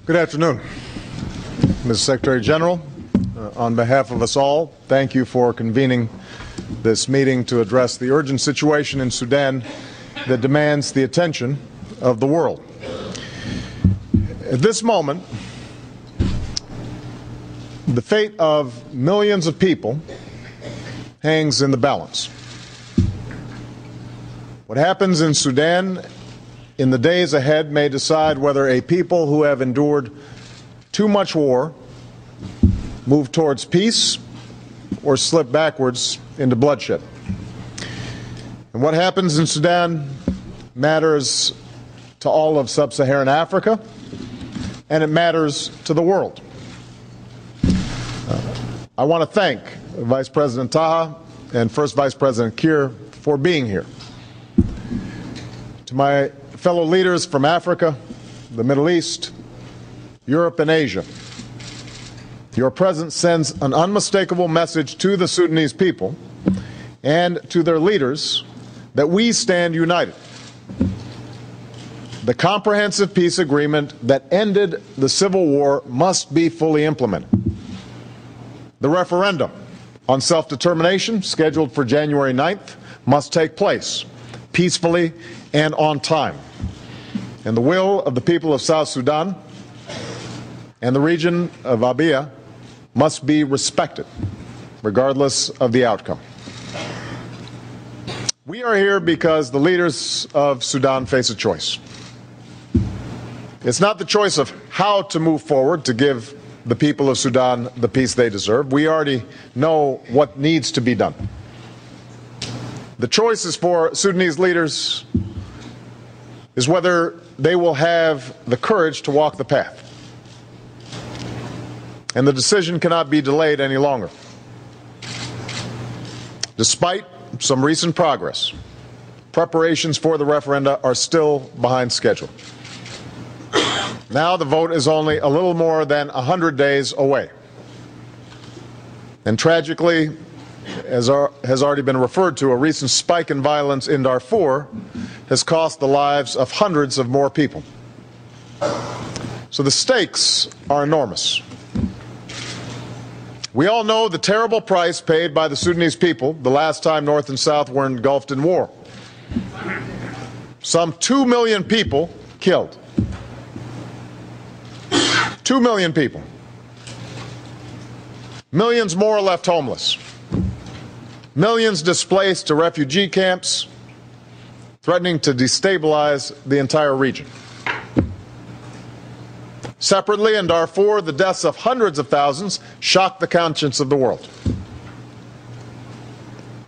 Good afternoon, Mr. Secretary General. On behalf of us all, thank you for convening this meeting to address the urgent situation in Sudan that demands the attention of the world. At this moment, the fate of millions of people hangs in the balance. What happens in Sudan in the days ahead may decide whether a people who have endured too much war move towards peace or slip backwards into bloodshed. And what happens in Sudan matters to all of sub-Saharan Africa, and it matters to the world. I want to thank Vice President Taha and First Vice President Kiir for being here. To my fellow leaders from Africa, the Middle East, Europe, and Asia, your presence sends an unmistakable message to the Sudanese people and to their leaders that we stand united. The comprehensive peace agreement that ended the civil war must be fully implemented. The referendum on self-determination, scheduled for January 9th, must take place peacefully and on time. And the will of the people of South Sudan and the region of Abyei must be respected, regardless of the outcome. We are here because the leaders of Sudan face a choice. It's not the choice of how to move forward to give the people of Sudan the peace they deserve. We already know what needs to be done. The choice is for Sudanese leaders is whether they will have the courage to walk the path. And the decision cannot be delayed any longer. Despite some recent progress, preparations for the referenda are still behind schedule. Now the vote is only a little more than 100 days away. And tragically, as has already been referred to, a recent spike in violence in Darfur has cost the lives of hundreds of more people. So the stakes are enormous. We all know the terrible price paid by the Sudanese people the last time North and South were engulfed in war. Some 2 million people killed. 2 million people. Millions more left homeless. Millions displaced to refugee camps, threatening to destabilize the entire region. Separately, in Darfur, the deaths of hundreds of thousands shocked the conscience of the world.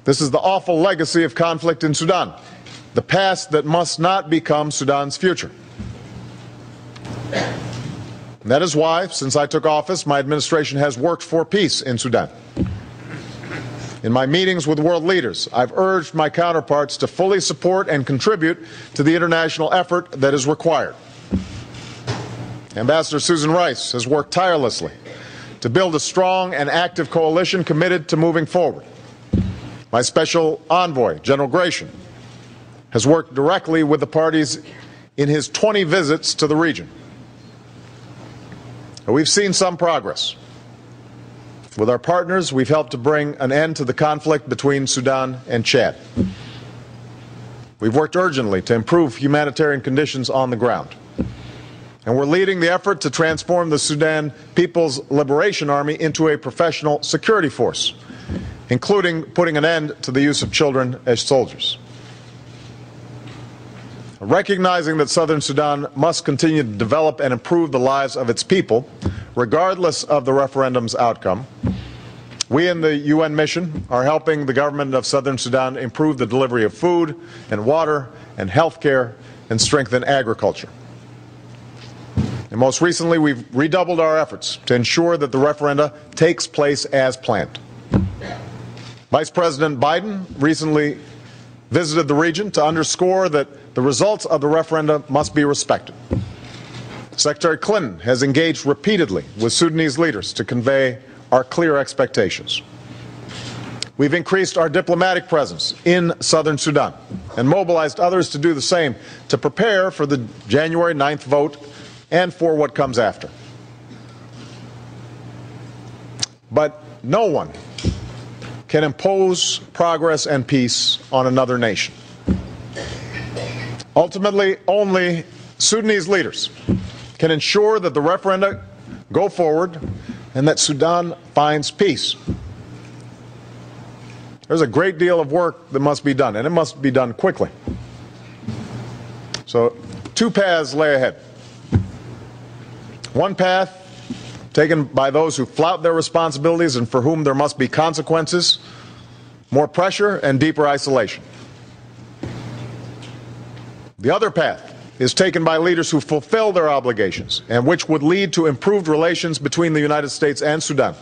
This is the awful legacy of conflict in Sudan, the past that must not become Sudan's future. And that is why, since I took office, my administration has worked for peace in Sudan. In my meetings with world leaders, I've urged my counterparts to fully support and contribute to the international effort that is required. Ambassador Susan Rice has worked tirelessly to build a strong and active coalition committed to moving forward. My special envoy, General Gratian, has worked directly with the parties in his 20 visits to the region. We've seen some progress. With our partners, we've helped to bring an end to the conflict between Sudan and Chad. We've worked urgently to improve humanitarian conditions on the ground. And we're leading the effort to transform the Sudan People's Liberation Army into a professional security force, including putting an end to the use of children as soldiers. Recognizing that Southern Sudan must continue to develop and improve the lives of its people, regardless of the referendum's outcome, we in the UN mission are helping the government of Southern Sudan improve the delivery of food and water and health care and strengthen agriculture. And most recently, we've redoubled our efforts to ensure that the referenda takes place as planned. Vice President Biden recently visited the region to underscore that the results of the referendum must be respected. Secretary Clinton has engaged repeatedly with Sudanese leaders to convey our clear expectations. We've increased our diplomatic presence in southern Sudan and mobilized others to do the same to prepare for the January 9th vote and for what comes after. But no one can impose progress and peace on another nation. Ultimately, only Sudanese leaders can ensure that the referenda go forward and that Sudan finds peace. There's a great deal of work that must be done, and it must be done quickly. So, two paths lay ahead. One path taken by those who flout their responsibilities and for whom there must be consequences, more pressure and deeper isolation. The other path is taken by leaders who fulfill their obligations and which would lead to improved relations between the United States and Sudan,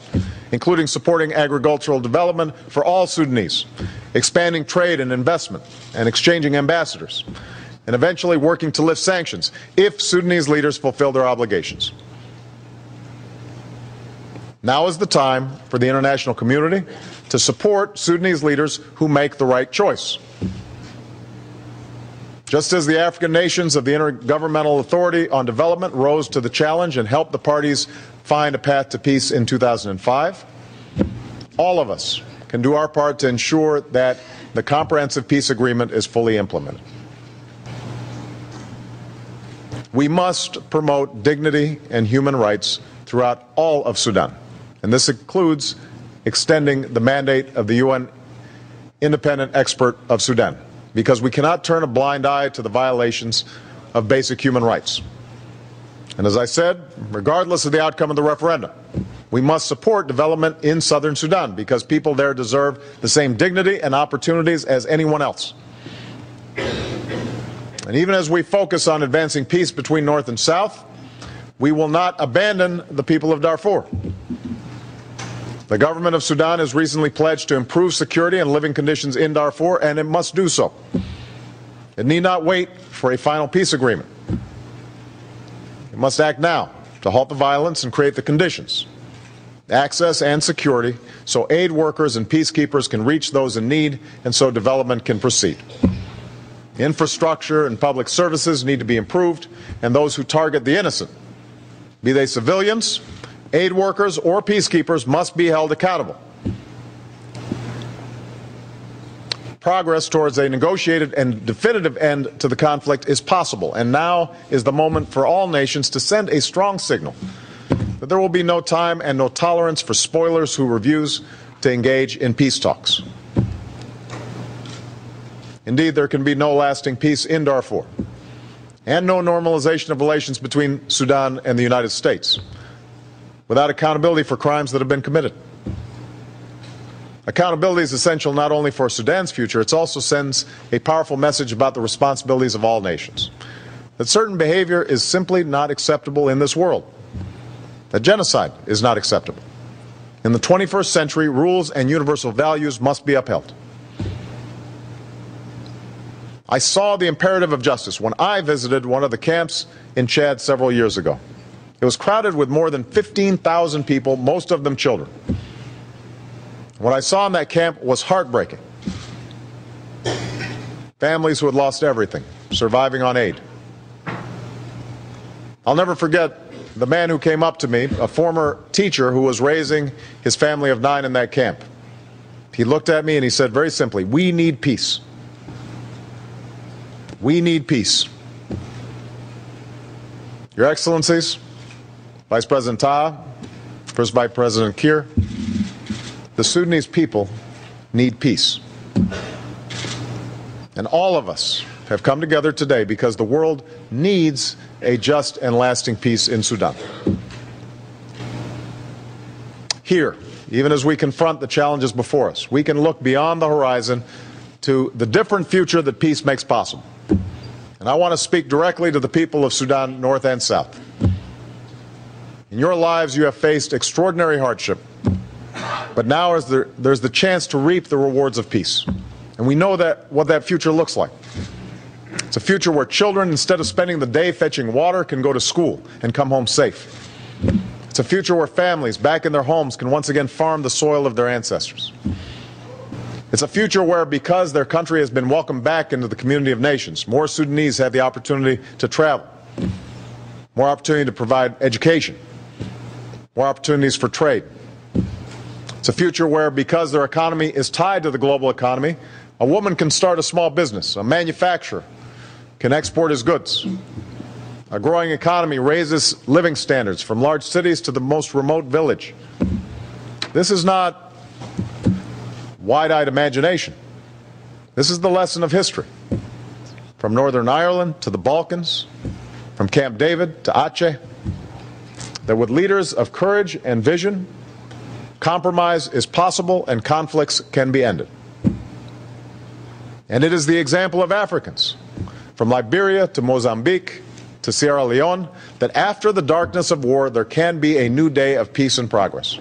including supporting agricultural development for all Sudanese, expanding trade and investment, and exchanging ambassadors, and eventually working to lift sanctions if Sudanese leaders fulfill their obligations. Now is the time for the international community to support Sudanese leaders who make the right choice. Just as the African nations of the Intergovernmental Authority on Development rose to the challenge and helped the parties find a path to peace in 2005, all of us can do our part to ensure that the comprehensive peace agreement is fully implemented. We must promote dignity and human rights throughout all of Sudan, and this includes extending the mandate of the UN Independent Expert of Sudan, because we cannot turn a blind eye to the violations of basic human rights. And as I said, regardless of the outcome of the referendum, we must support development in southern Sudan because people there deserve the same dignity and opportunities as anyone else. And even as we focus on advancing peace between North and South, we will not abandon the people of Darfur. The government of Sudan has recently pledged to improve security and living conditions in Darfur, and it must do so. It need not wait for a final peace agreement. It must act now to halt the violence and create the conditions, access and security, so aid workers and peacekeepers can reach those in need and so development can proceed. Infrastructure and public services need to be improved, and those who target the innocent, be they civilians, aid workers, or peacekeepers, must be held accountable. Progress towards a negotiated and definitive end to the conflict is possible, and now is the moment for all nations to send a strong signal that there will be no time and no tolerance for spoilers who refuse to engage in peace talks. Indeed, there can be no lasting peace in Darfur, and no normalization of relations between Sudan and the United States without accountability for crimes that have been committed. Accountability is essential not only for Sudan's future, it also sends a powerful message about the responsibilities of all nations. That certain behavior is simply not acceptable in this world. That genocide is not acceptable. In the 21st century, rules and universal values must be upheld. I saw the imperative of justice when I visited one of the camps in Chad several years ago. It was crowded with more than 15,000 people, most of them children. What I saw in that camp was heartbreaking. Families who had lost everything, surviving on aid. I'll never forget the man who came up to me, a former teacher who was raising his family of 9 in that camp. He looked at me and he said very simply, "We need peace. We need peace." Your Excellencies, Vice President Taha, First Vice President Kiir, the Sudanese people need peace. And all of us have come together today because the world needs a just and lasting peace in Sudan. Here, even as we confront the challenges before us, we can look beyond the horizon to the different future that peace makes possible. And I want to speak directly to the people of Sudan, North and South. In your lives, you have faced extraordinary hardship, but now there's the chance to reap the rewards of peace. And we know what that future looks like. It's a future where children, instead of spending the day fetching water, can go to school and come home safe. It's a future where families back in their homes can once again farm the soil of their ancestors. It's a future where, because their country has been welcomed back into the community of nations, more Sudanese have the opportunity to travel. more opportunity to provide education, more opportunities for trade. It's a future where, because their economy is tied to the global economy, a woman can start a small business, a manufacturer can export his goods. A growing economy raises living standards from large cities to the most remote village. This is not wide-eyed imagination. This is the lesson of history. From Northern Ireland to the Balkans, from Camp David to Aceh, that with leaders of courage and vision, compromise is possible and conflicts can be ended. And it is the example of Africans, from Liberia to Mozambique to Sierra Leone, that after the darkness of war, there can be a new day of peace and progress.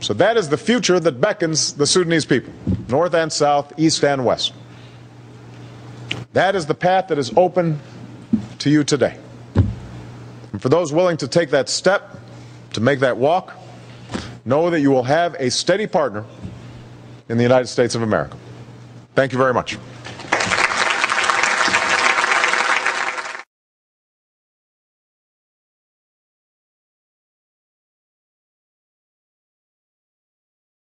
So that is the future that beckons the Sudanese people, north and south, east and west. That is the path that is open to you today. And for those willing to take that step, to make that walk, know that you will have a steady partner in the United States of America. Thank you very much.